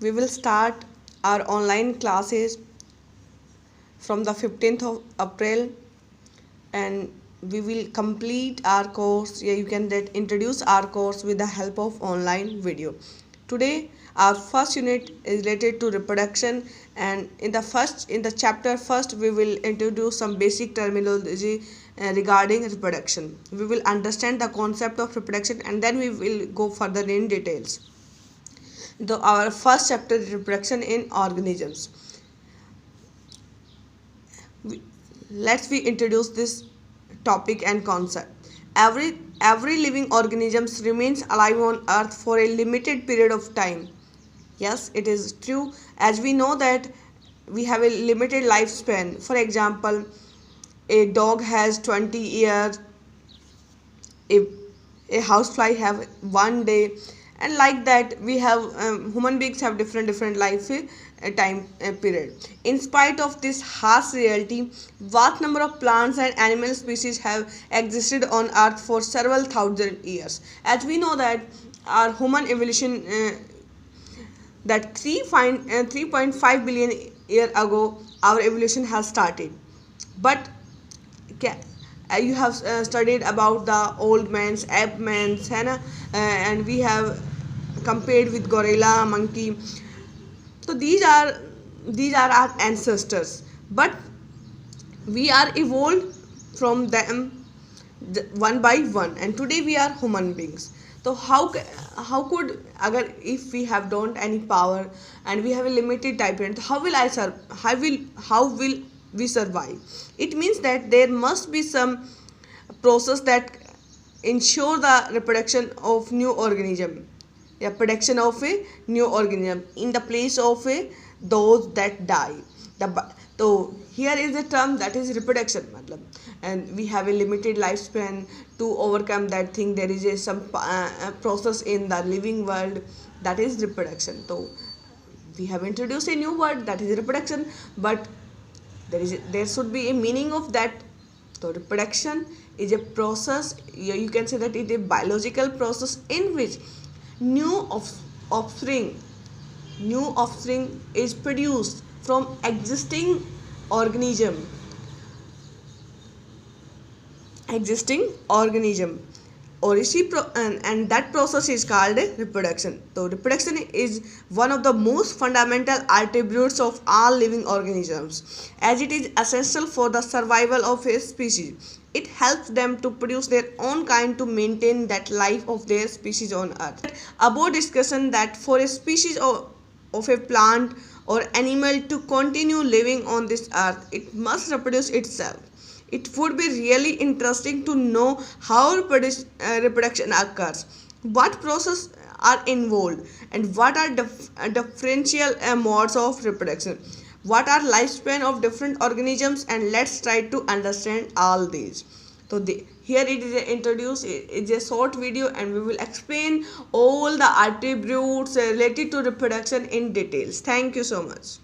we will start our online classes from the 15th of April, and we will complete our course. You can introduce our course with the help of online video. Today our first unit is related to reproduction, and in the chapter first we will introduce some basic terminology regarding reproduction. We will understand the concept of reproduction and then we will go further in details. Our first chapter is reproduction in organisms. Let's we introduce this topic and concept. Every living organism remains alive on earth for a limited period of time. Yes, it is true, as we know that we have a limited lifespan. For example, a dog has 20 years, a housefly have 1 day, and like that we have human beings have different life time period. In spite of this harsh reality, vast number of plants and animal species have existed on earth for several thousand years. As we know that our human evolution that 3.5 billion year ago our evolution has started. But you have studied about the old man's ape man's है ना, and we have compared with gorilla, monkey. So these are our ancestors, but we are evolved from them one by one, and today we are human beings. So how could agar if we have don't any power and we have a limited time period, how will we survive? It means that there must be some process that ensure the reproduction of new organism, production of a new organism in the place of those that die. So here is the term that is reproduction matlab, and we have a limited lifespan. To overcome that thing, there is some process in the living world, that is reproduction. So we have introduced a new word, that is reproduction, but there should be a meaning of that. So reproduction is a process, you can say that it is a biological process in which new offspring is produced from existing organism or and that process is called reproduction. So reproduction is one of the most fundamental attributes of all living organisms, as it is essential for the survival of a species. It helps them to produce their own kind to maintain that life of their species on earth. Above discussion that for a species of a plant or animal to continue living on this earth, it must reproduce itself. It would be really interesting to know how reproduction occurs, what processes are involved, and what are differential modes of reproduction, what are lifespan of different organisms, and let's try to understand all these. So here it is introduced, it's a short video, and we will explain all the attributes related to reproduction in details. Thank you so much.